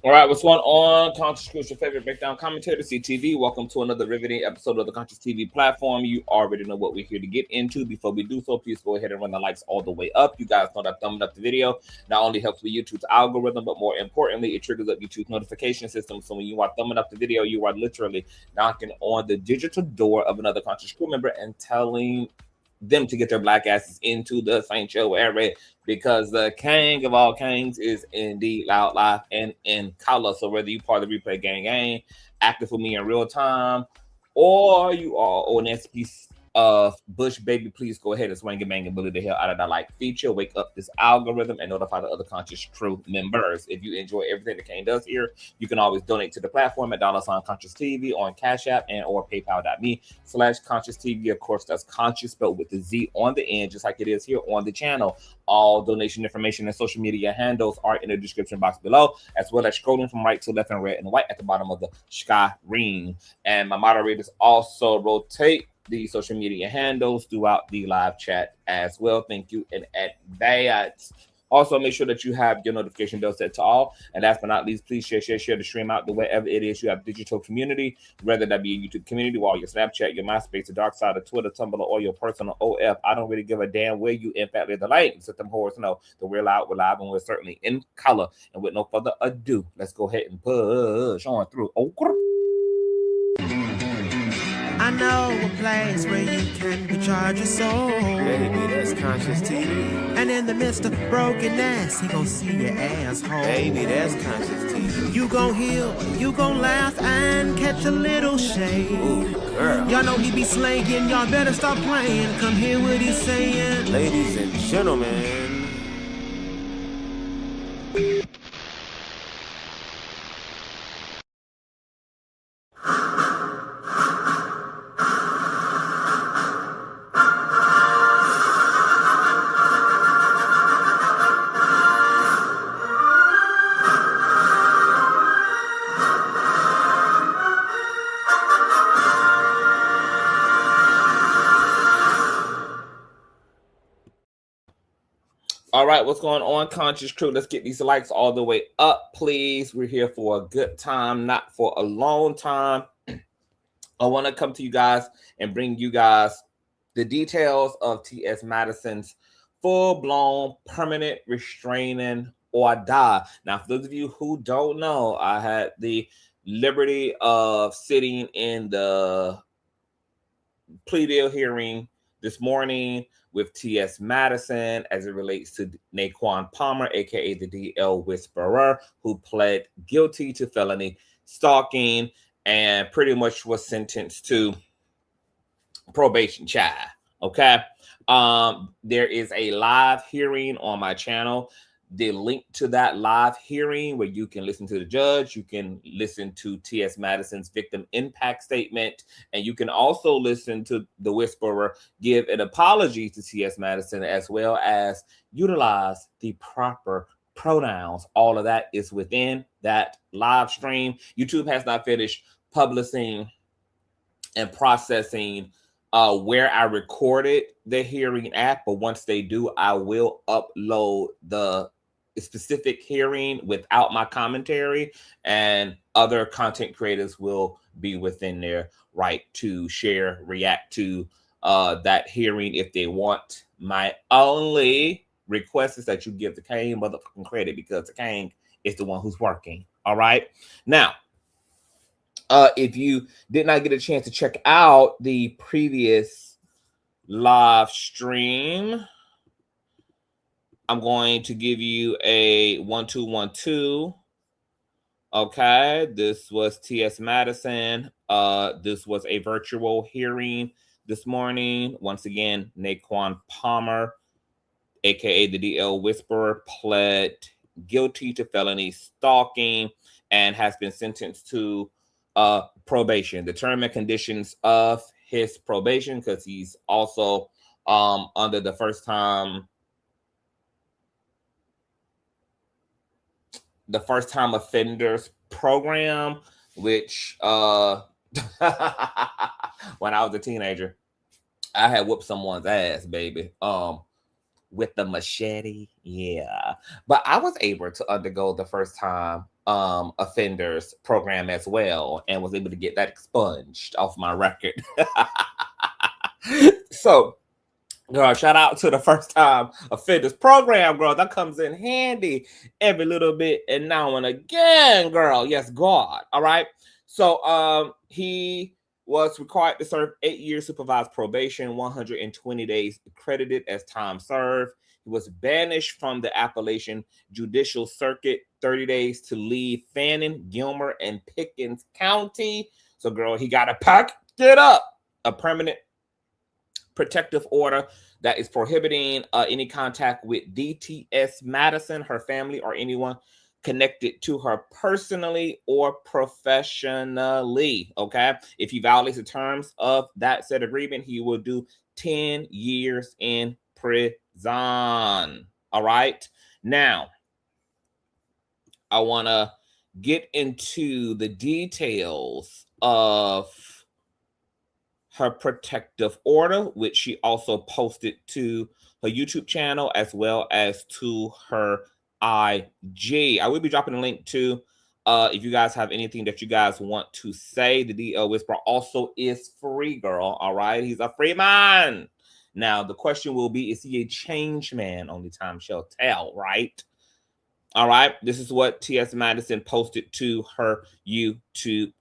All right, what's going on? Consciouztv, your favorite breakdown commentator, CTV. Welcome to another riveting episode of the Consciouztv platform. You already know what we're here to get into. Before we do so, please go ahead and run the likes all the way up. You guys know that thumbing up the video not only helps with YouTube's algorithm, but more importantly, it triggers up YouTube's notification system. So when you are thumbing up the video, you are literally knocking on the digital door of another Conscious crew member and telling them to get their black asses into the sanctuary, because the king of all kings is indeed loud, live, and in color. So whether you part of the replay gang, active for me in real time, or you are on SP of Bush, baby, please go ahead and swing and bang and bully the hell out of that like feature. Wake up this algorithm and notify the other Conscious crew members. If you enjoy everything that Kane does here, you can always donate to the platform at $Consciouztv on Cash App and or PayPal.me/Consciouztv. Of course, that's Conscious spelled with the Z on the end, just like it is here on the channel. All donation information and social media handles are in the description box below, as well as scrolling from right to left and red and white at the bottom of the screen. And my moderators also rotate the social media handles throughout the live chat as well. Thank you in advance. Also, make sure that you have your notification bell set to all. And last but not least, please share the stream out to wherever it is you have digital community, whether that be a YouTube community, or your Snapchat, your MySpace, the dark side of Twitter, Tumblr, or your personal OF. I don't really give a damn where you in fact live the lane. So them whores know that we're loud, and we're certainly in color. And with no further ado, let's go ahead and push on through. I know a place where you can recharge your soul. Baby, that's Consciouztv. And in the midst of brokenness, he gon' see your asshole. Baby, that's Consciouztv. You gon' heal, you gon' laugh and catch a little shade. Ooh, girl. Y'all know he be slaying, y'all better stop playing. Come hear what he's saying. Ladies and gentlemen. All right, what's going on, Conscious crew? Let's get these likes all the way up, please. We're here for a good time, not for a long time. I want to come to you guys and bring you guys the details of T.S. Madison's full-blown permanent restraining order. Now, for those of you who don't know, I had the liberty of sitting in the plea deal hearing this morning with T.S. Madison as it relates to Naquan Palmer, aka the DL Whisperer, who pled guilty to felony stalking and pretty much was sentenced to probation, child. Okay. There is a live hearing on my channel. The link to that live hearing where you can listen to the judge, you can listen to T.S. Madison's victim impact statement, and you can also listen to the Whisperer give an apology to T.S. Madison, as well as utilize the proper pronouns. All of that is within that live stream. YouTube has not finished publishing and processing where I recorded the hearing at, but once they do, I will upload the specific hearing without my commentary, and other content creators will be within their right to share, react to that hearing if they want. My only request is that you give the king motherfucking credit, because the king is the one who's working. All right. Now, if you did not get a chance to check out the previous live stream, I'm going to give you a 1-2-1-2. Okay, this was T.S. Madison. This was a virtual hearing this morning. Once again, Naquan Palmer, aka the DL Whisperer, pled guilty to felony stalking and has been sentenced to probation. The term and conditions of his probation, because he's also under the first time offenders program, which when I was a teenager, I had whooped someone's ass, baby. with the machete. Yeah. But I was able to undergo the first time offenders program as well and was able to get that expunged off my record. So, girl, shout out to the first time offenders program, girl. That comes in handy every little bit and now and again, girl. Yes, God. All right. So he was required to serve 8 years supervised probation, 120 days credited as time served. He was banished from the Appalachian Judicial Circuit, 30 days to leave Fannin, Gilmer, and Pickens County. So, girl, he got to pack it up. A permanent protective order that is prohibiting any contact with DTS Madison, her family, or anyone connected to her personally or professionally. Okay. If he violates the terms of that said agreement, he will do 10 years in prison. All right. Now, I want to get into the details of her protective order, which she also posted to her YouTube channel as well as to her IG. I will be dropping a link to if you guys have anything that you guys want to say. The DL Whisperer also is free, girl. All right. He's a free man. Now, the question will be, is he a changed man? Only time shall tell, right? All right. This is what T.S. Madison posted to her YouTube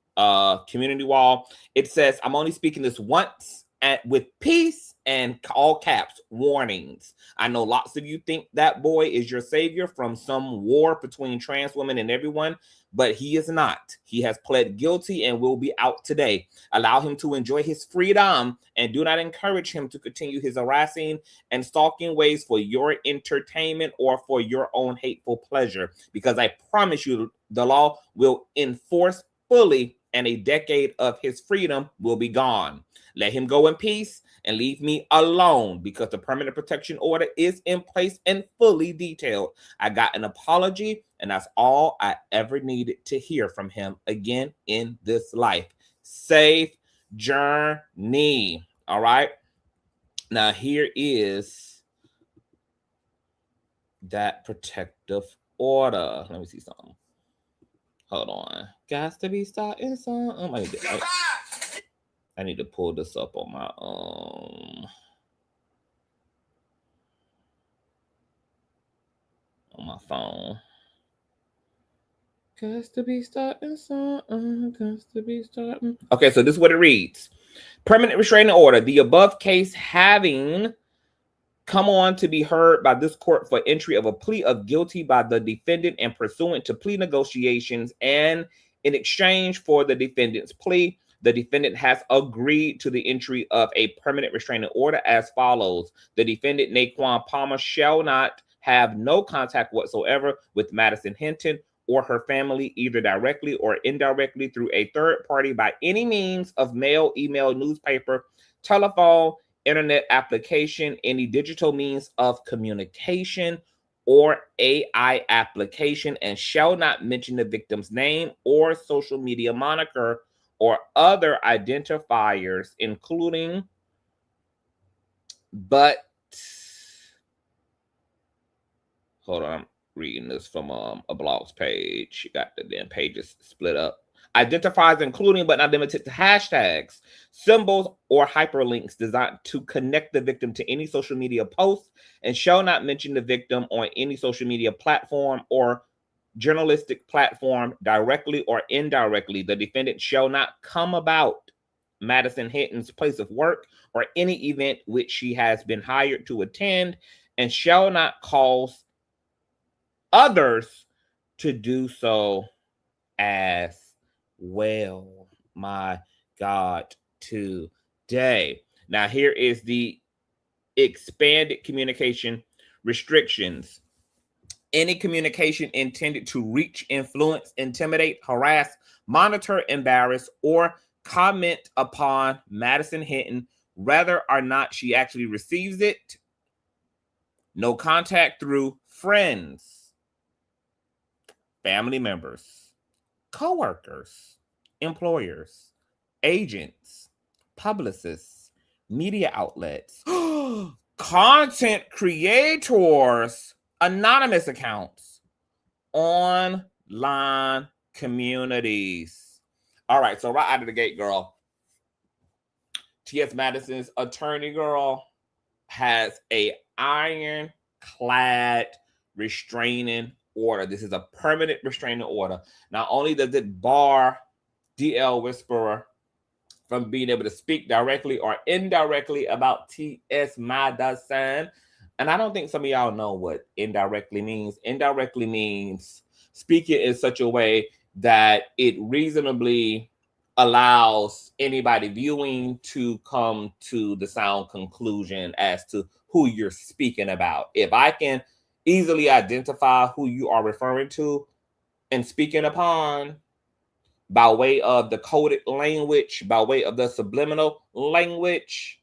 community wall. It says, I'm only speaking this once and with peace and all caps warnings. I know lots of you think that boy is your savior from some war between trans women and everyone, but he is not. He has pled guilty and will be out today. Allow him to enjoy his freedom and do not encourage him to continue his harassing and stalking ways for your entertainment or for your own hateful pleasure, because I promise you the law will enforce fully and a decade of his freedom will be gone. Let him go in peace and leave me alone, because the permanent protection order is in place and fully detailed. I got an apology, and that's all I ever needed to hear from him again in this life. Safe journey. All right. Now, here is that protective order. Let me see something. Hold on. Got to be starting something. I need to pull this up on my phone. Got to be starting something. Got to be starting. Okay, so this is what it reads. Permanent restraining order. The above case having come on to be heard by this court for entry of a plea of guilty by the defendant and pursuant to plea negotiations, and in exchange for the defendant's plea, the defendant has agreed to the entry of a permanent restraining order as follows. The defendant, Naquan Palmer, shall not have no contact whatsoever with Madison Hinton or her family, either directly or indirectly through a third party by any means of mail, email, newspaper, telephone, internet application, any digital means of communication, or AI application, and shall not mention the victim's name or social media moniker or other identifiers, including, but, hold on, I'm reading this from a blog's page. You got the damn pages split up. Identifiers including but not limited to hashtags, symbols, or hyperlinks designed to connect the victim to any social media post, and shall not mention the victim on any social media platform or journalistic platform directly or indirectly. The defendant shall not come about Madison Hinton's place of work or any event which she has been hired to attend, and shall not cause others to do so as well. My God, today. Now, here is the expanded communication restrictions. Any communication intended to reach, influence, intimidate, harass, monitor, embarrass, or comment upon Madison Hinton, whether or not she actually receives it. No contact through friends, family members, co-workers, employers, agents, publicists, media outlets, content creators, anonymous accounts, online communities. All right, so right out of the gate, girl, T.S. Madison's attorney, girl, has a ironclad restraining order. This is a permanent restraining order. Not only does it bar DL Whisperer from being able to speak directly or indirectly about T.S. Madison, and I don't think some of y'all know what indirectly means. Indirectly means speaking in such a way that it reasonably allows anybody viewing to come to the sound conclusion as to who you're speaking about. If I can easily identify who you are referring to and speaking upon by way of the coded language, by way of the subliminal language,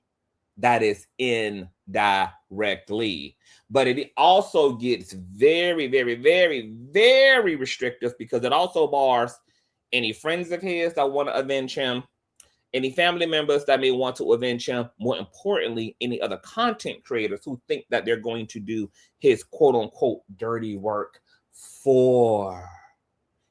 that is indirectly. But it also gets very, very, very, very restrictive because it also bars any friends of his that want to avenge him, any family members that may want to avenge him, more importantly, any other content creators who think that they're going to do his quote unquote dirty work for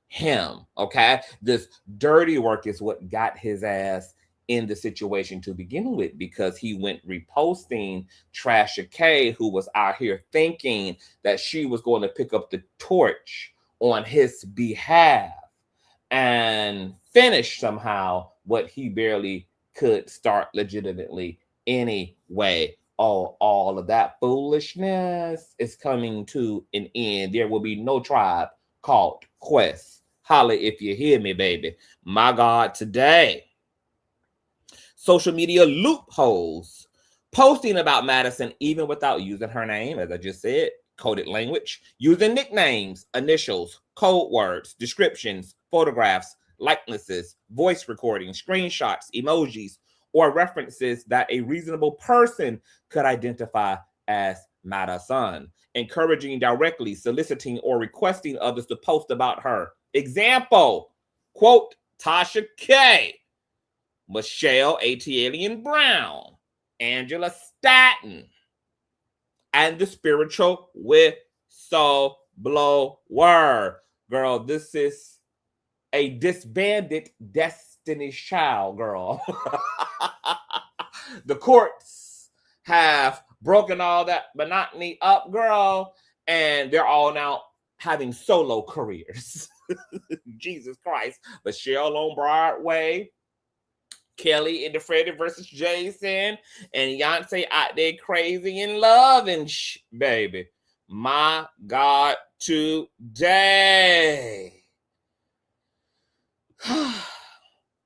him. Okay, this dirty work is what got his ass in the situation to begin with, because he went reposting Tasha K, who was out here thinking that she was going to pick up the torch on his behalf and finish somehow what he barely could start legitimately anyway. Oh, all of that foolishness is coming to an end. There will be no tribe called Quest. Holla if you hear me, baby. My God, today. Social media loopholes. Posting about Madison even without using her name, as I just said, coded language, using nicknames, initials, code words, descriptions, photographs, likenesses, voice recordings, screenshots, emojis, or references that a reasonable person could identify as Madison. Encouraging directly, soliciting, or requesting others to post about her. Example, quote, Tasha K, Michelle Atlien Brown, Angela Staton, and the spiritual whistleblower. Girl, this is a disbanded Destiny's Child, girl. The courts have broken all that monotony up, girl, and they're all now having solo careers. Jesus Christ. Michelle on Broadway, Kelly in the Freddie versus Jason, and Beyonce out there crazy in love and baby. My God, today.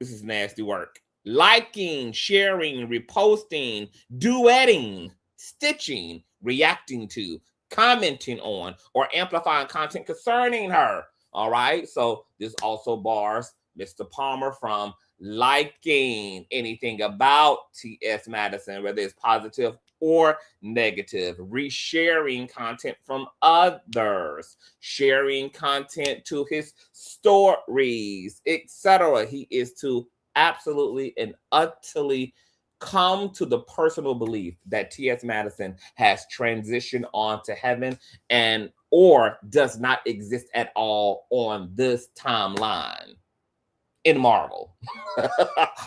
This is nasty work. Liking, sharing, reposting, duetting, stitching, reacting to, commenting on, or amplifying content concerning her. All right. So this also bars Mr. Palmer from liking anything about T.S. Madison, whether it's positive or negative, resharing content from others, sharing content to his stories, etc. He is to absolutely and utterly come to the personal belief that T.S. Madison has transitioned on to heaven and or does not exist at all on this timeline in Marvel.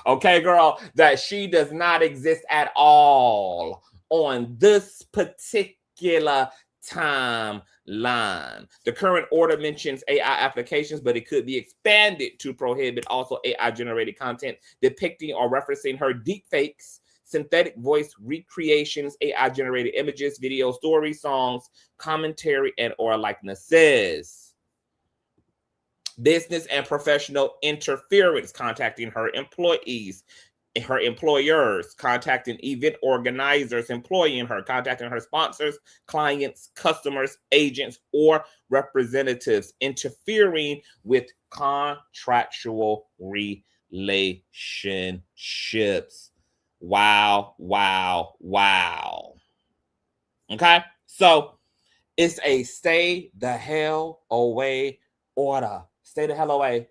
Okay, girl, that she does not exist at all on this particular timeline. The current order mentions AI applications, but it could be expanded to prohibit also AI-generated content depicting or referencing her deepfakes, synthetic voice recreations, AI-generated images, video, stories, songs, commentary, and or likenesses. Business and professional interference, contacting her employees, her employers, contacting event organizers employing her, contacting her sponsors, clients, customers, agents, or representatives, interfering with contractual relationships. Wow, wow, wow. Okay, so it's a stay the hell away order. Stay the hell away.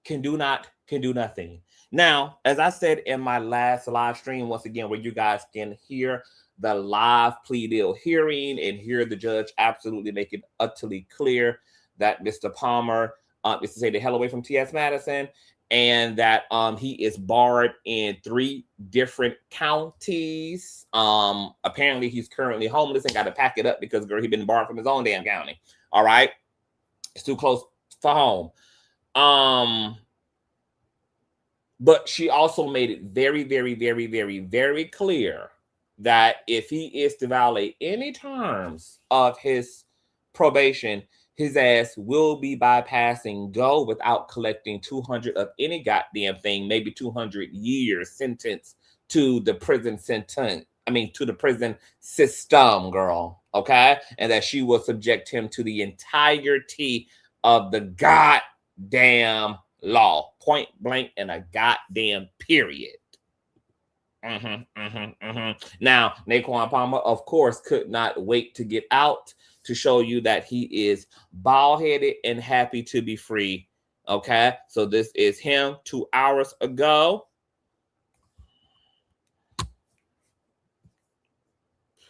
Can do nothing. Now, as I said in my last live stream, once again, where you guys can hear the live plea deal hearing, and here the judge absolutely make it utterly clear that Mr. Palmer is to say the hell away from T.S. Madison, and that he is barred in 3 different counties. Apparently he's currently homeless and got to pack it up because, girl, he's been barred from his own damn county. All right, it's too close for home. But she also made it very, very, very, very, very clear that if he is to violate any terms of his probation, his ass will be bypassing go without collecting 200 of any goddamn thing, maybe 200 years sentence to the prison sentence. I mean, to the prison system, girl. Okay. And that she will subject him to the entirety of the goddamn law, point blank, and a goddamn period. Now, Naquan Palmer, of course, could not wait to get out to show you that he is bald-headed and happy to be free. Okay, so this is him 2 hours ago.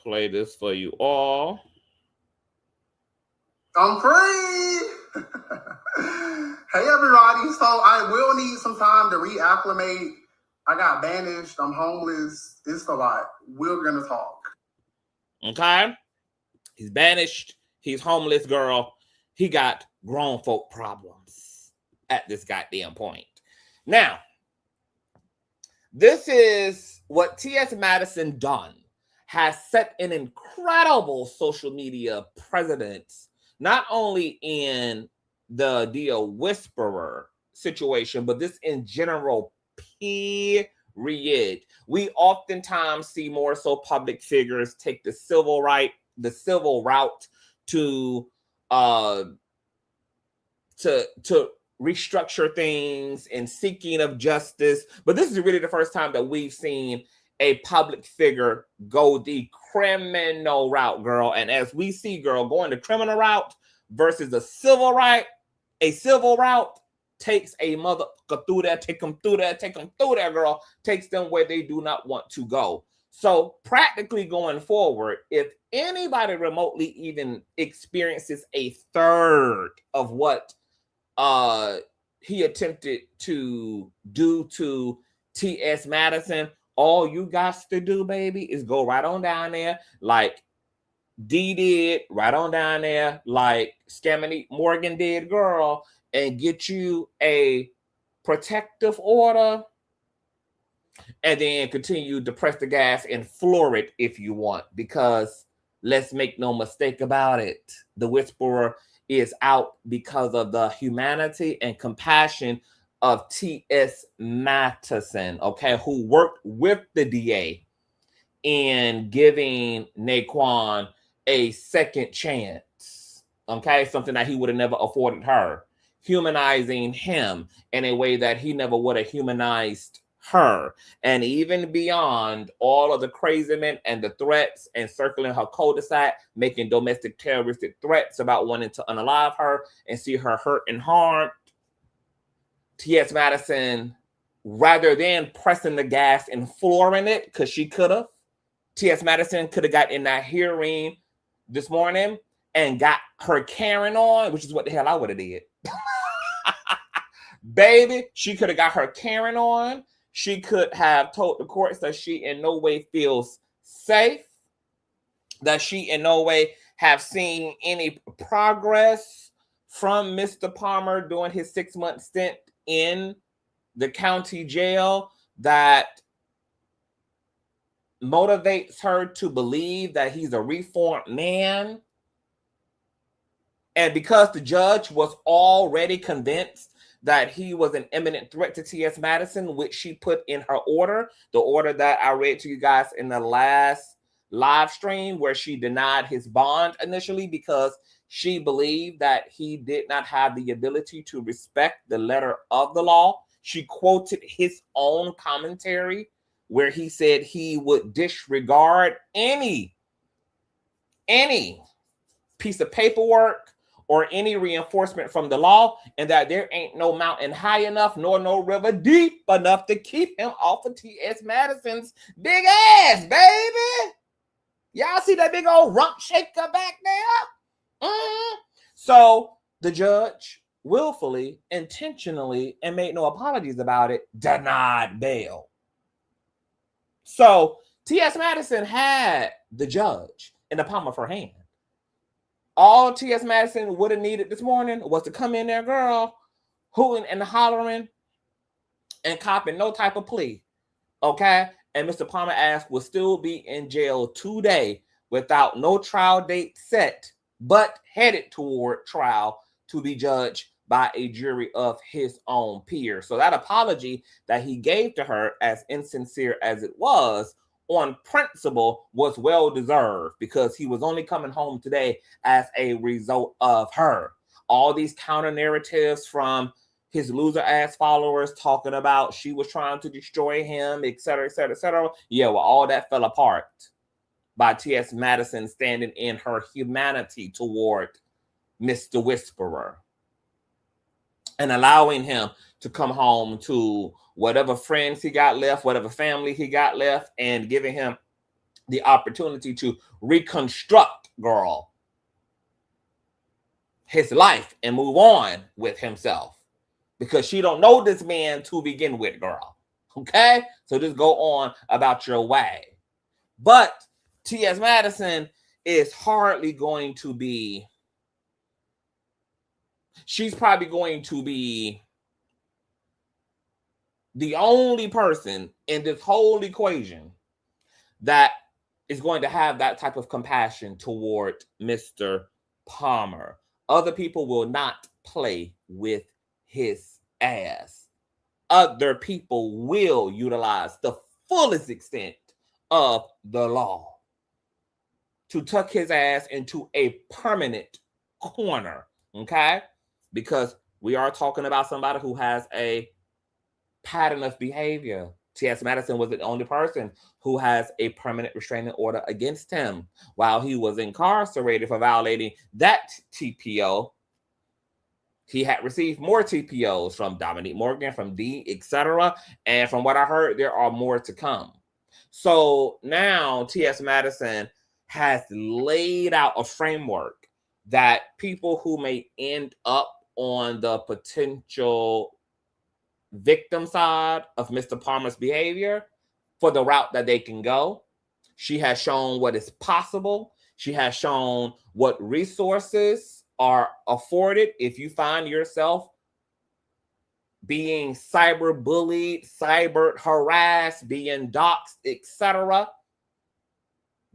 Play this for you all. I'm free. Hey, everybody. So I will need some time to reacclimate. I got banished. I'm homeless. It's a lot. We're going to talk. Okay. He's banished. He's homeless, girl. He got grown folk problems at this goddamn point. Now, this is what T.S. Madison done. Has set an incredible social media precedent, not only in the Dear Whisperer situation, but this in general, period. We oftentimes see more so public figures take the civil route to restructure things and seeking of justice. But this is really the first time that we've seen a public figure go the criminal route, girl. And as we see, girl, going the criminal route versus a civil route takes a motherfucker through there, take them through there, girl, takes them where they do not want to go. So practically going forward, if anybody remotely even experiences a third of what he attempted to do to T.S. Madison, all you got to do, baby, is go right on down there like D did, right on down there like Scammony Morgan did, girl, and get you a protective order and then continue to press the gas and floor it if you want, because let's make no mistake about it, the Whisperer is out because of the humanity and compassion of T.S. Madison, okay, who worked with the DA in giving Naquan a second chance, okay, something that he would have never afforded her, humanizing him in a way that he never would have humanized her, and even beyond all of the craziness and the threats and circling her cul-de-sac, making domestic terroristic threats about wanting to unalive her and see her hurt and harmed. T.S. Madison, rather than pressing the gas and flooring it, because she could have, T.S. Madison could have got in that hearing this morning and got her Karen on, which is what the hell I would have did. Baby, she could have got her Karen on. She could have told the courts that she in no way feels safe, that she in no way have seen any progress from Mr. Palmer during his 6-month stint in the county jail that motivates her to believe that he's a reformed man. And because the judge was already convinced that he was an imminent threat to T.S. Madison, which she put in her order, the order that I read to you guys in the last live stream, where she denied his bond initially because she believed that he did not have the ability to respect the letter of the law. She quoted his own commentary where he said he would disregard any piece of paperwork or any reinforcement from the law, and that there ain't no mountain high enough nor no river deep enough to keep him off of T.S. Madison's big ass, baby. Y'all see that big old rump shaker back there? So the judge willfully, intentionally, and made no apologies about it, denied bail. So T.S. Madison had the judge in the palm of her hand. All T.S. Madison would have needed this morning was to come in there, girl, hooting and hollering and copping no type of plea. Okay? And Mr. Palmer ass will still be in jail today without no trial date set, but headed toward trial to be judged by a jury of his own peers. So that apology that he gave to her, as insincere as it was, on principle was well deserved, because he was only coming home today as a result of her. All these counter narratives from his loser ass followers talking about she was trying to destroy him, etc., etc., etc. Yeah, well, all that fell apart by T.S. Madison standing in her humanity toward Mr. Whisperer and allowing him to come home to whatever friends he got left, whatever family he got left, and giving him the opportunity to reconstruct, girl, his life and move on with himself. Because she don't know this man to begin with, girl. Okay? So just go on about your way. But T.S. Madison is hardly going to be, she's probably going to be the only person in this whole equation that is going to have that type of compassion toward Mr. Palmer. Other people will not play with his ass. Other people will utilize the fullest extent of the law to tuck his ass into a permanent corner, okay? Because we are talking about somebody who has a pattern of behavior. T.S. Madison was the only person who has a permanent restraining order against him while he was incarcerated for violating that TPO. He had received more TPOs from Dominique Morgan, from D, etc. And from what I heard, there are more to come. So now T.S. Madison has laid out a framework that people who may end up on the potential victim side of Mr. Palmer's behavior for the route that they can go. She has shown what is possible. She has shown what resources are afforded if you find yourself being cyber bullied, cyber harassed, being doxxed, etc.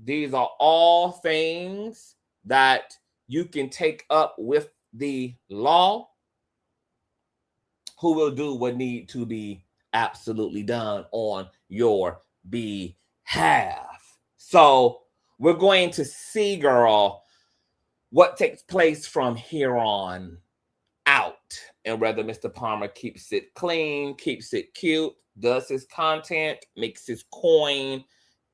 These are all things that you can take up with the law, who will do what need to be absolutely done on your behalf. So we're going to see, girl, what takes place from here on out, and whether Mr. Palmer keeps it clean, keeps it cute, does his content, makes his coin,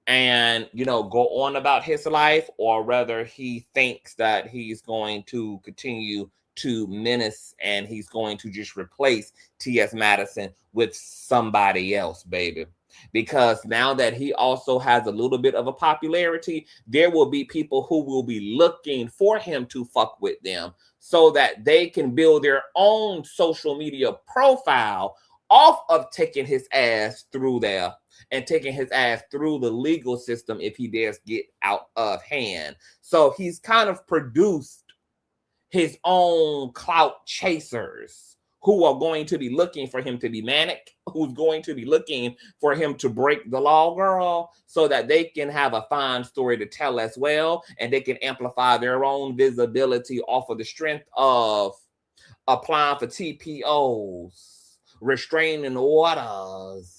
and, you know, go on about his life, or whether he thinks that he's going to continue to menace and he's going to just replace T.S. Madison with somebody else, baby. Because now that he also has a little bit of a popularity, there will be people who will be looking for him to fuck with them so that they can build their own social media profile off of taking his ass through there and taking his ass through the legal system if he dares get out of hand. So he's kind of produced his own clout chasers who are going to be looking for him to be manic, who's going to be looking for him to break the law, girl, so that they can have a fine story to tell as well, and they can amplify their own visibility off of the strength of applying for TPOs, restraining orders,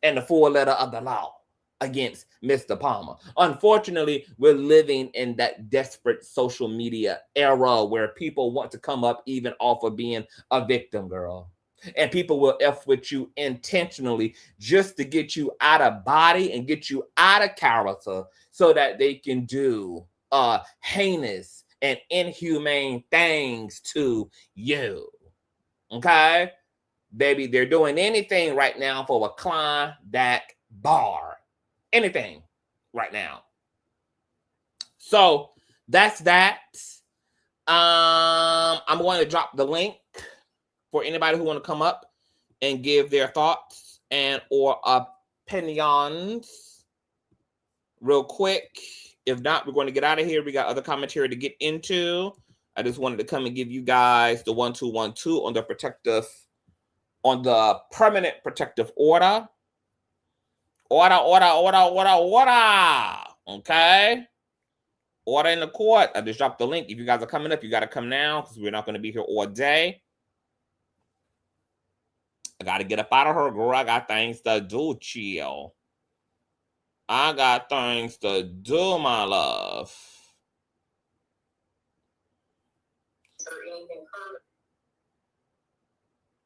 and the full letter of the law against Mr. Palmer. Unfortunately, we're living in that desperate social media era where people want to come up even off of being a victim, girl. And people will F with you intentionally just to get you out of body and get you out of character so that they can do heinous and inhumane things to you. Okay? Baby, they're doing anything right now for a Klondike bar. Anything right now. So that's that. I'm going to drop the link for anybody who want to come up and give their thoughts and or opinions real quick. If not, we're going to get out of here. We got other commentary to get into. I just wanted to come and give you guys the 1212 on the permanent protective order. Order. Okay. Order in the court. I just dropped the link. If you guys are coming up, you got to come now because we're not going to be here all day. I got to get up out of her, girl. I got things to do, chill. I got things to do, my love.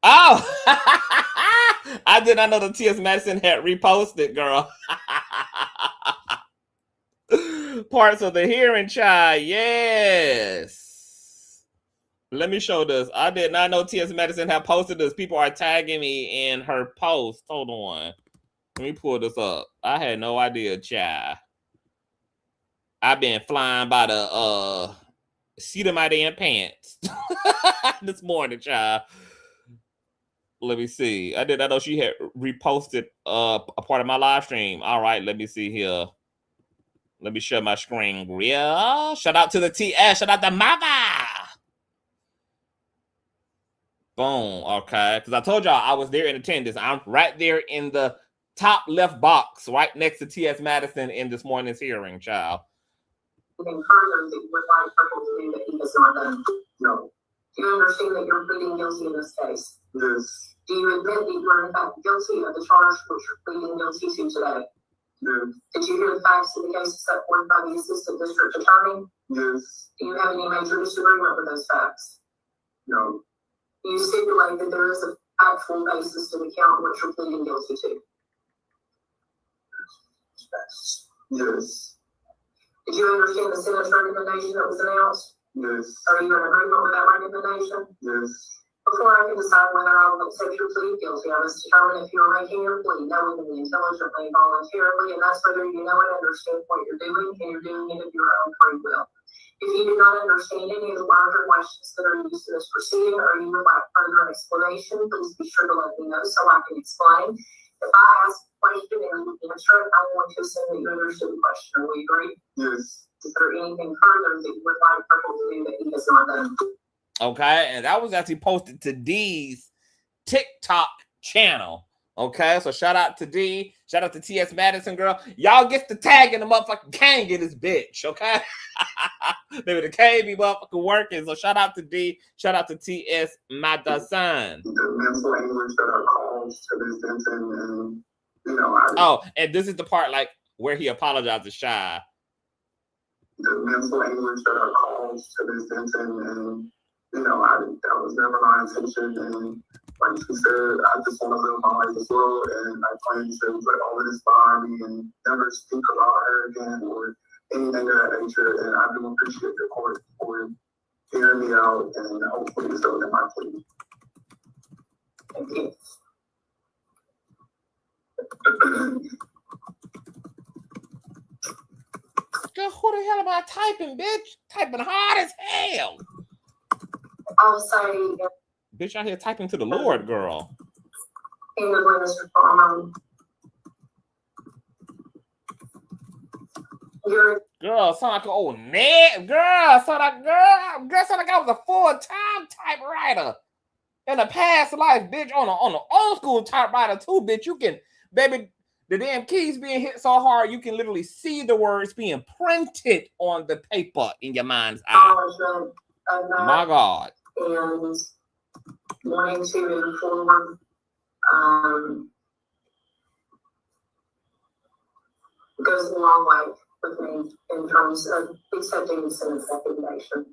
Oh! I did not know the T.S. Madison had reposted, girl. Parts of the hearing, child. Yes. Let me show this. I did not know T.S. Madison had posted this. People are tagging me in her post. Hold on. Let me pull this up. I had no idea, child. I've been flying by the seat of my damn pants this morning, child. Let me see. I did not know she had reposted a part of my live stream. All right, let me see here. Let me share my screen. Yeah. Shout out to the TS. Shout out to Mama. Boom. Okay. Because I told y'all I was there in attendance. I'm right there in the top left box, right next to T.S. Madison in this morning's hearing, child. Further that you would like Purple to do that he has not done? No. Do you understand that you're pleading guilty in this case? Yes. Do you admit that you are in fact guilty of the charge which you're pleading guilty to today? Yes. Did you hear the facts of the case set forth by the Assistant District Attorney? Yes. Do you have any major disagreement with those facts? No. Do you stipulate that there is a factual basis to the count which you're pleading guilty to? Yes. Did you understand the sentence recommendation that was announced? Yes. Are you in agreement with that recommendation? Yes. Before I can decide whether I will accept your plea of guilty, I must determine if you are making your plea knowingly, intelligently, voluntarily, and that's whether you know and understand what you're doing and you're doing it of your own free will. If you do not understand any of the larger questions that are used in this proceeding, or you would like further explanation, please be sure to let me know so I can explain. If I ask a question and you answer it, I'm going to assume that you understood the question. Are we agree? Yes. Is there anything further that you would like Purple to do that he has not done? Okay, and that was actually posted to D's TikTok channel. Okay, so shout out to D, shout out to T.S. Madison, girl. Y'all get the tag in the motherfucking K get this bitch, okay? Maybe the K be motherfucking working. So shout out to D, shout out to T.S. Madison. The mental anguish that are caused to this incident, and Oh, and this is the part like where he apologizes, Shy. The mental anguish that are caused to this incident, and that was never my intention. And like she said, I just want to live my life as well, and I plan to let all of this behind me and never speak about her again or anything of that nature. And I do appreciate the court for hearing me out and hopefully accepting my plea. Thank you. Girl, who the hell am I typing, bitch? Typing hard as hell. I'll say, Bitch out here typing to the Lord, girl. Mr. Palmer, Girl, sound like an old Ned. Girl, sound like I was a full-time typewriter in a past life, bitch. On the old school typewriter too, bitch. You can, baby, the damn keys being hit so hard, you can literally see the words being printed on the paper in your mind's eye. My God. And wanting to move forward, goes a long way with me in terms of accepting the sentence recommendation.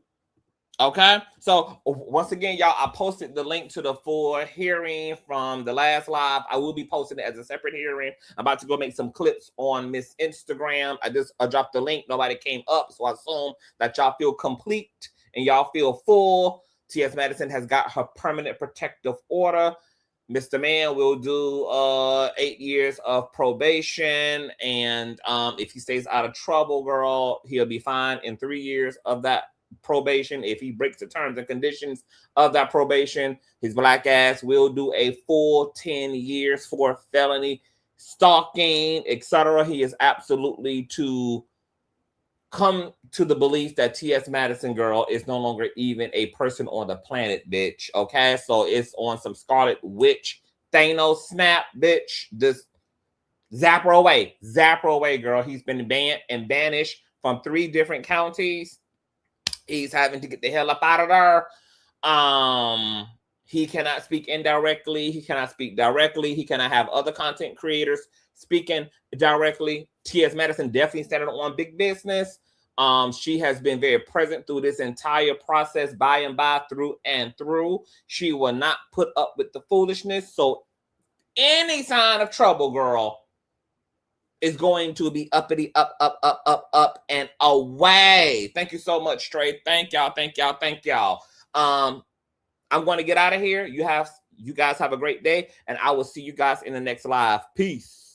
Okay, so once again, y'all, I posted the link to the full hearing from the last live. I will be posting it as a separate hearing. I'm about to go make some clips on Miss Instagram. I dropped the link. Nobody came up, so I assume that y'all feel complete and y'all feel full. T.S. Madison has got her permanent protective order. Mr. Man will do 8 years of probation, and if he stays out of trouble, girl, he'll be fine in 3 years of that probation. If he breaks the terms and conditions of that probation, his black ass will do a full 10 years for felony stalking, etc. He is absolutely to come to the belief that T.S. Madison, girl, is no longer even a person on the planet, bitch. Okay, so it's on some Scarlet Witch Thanos snap, bitch. Just zap her away, girl. He's been banned and banished from 3 different counties. He's having to get the hell up out of there. He cannot speak indirectly. He cannot speak directly. He cannot have other content creators speaking directly. T.S. Madison definitely standing on big business. She has been very present through this entire process, by and by, through and through. She will not put up with the foolishness. So any sign of trouble, girl, is going to be uppity, up, and away. Thank you so much, Trey. Thank y'all. I'm going to get out of here. You guys have a great day, and I will see you guys in the next live. Peace.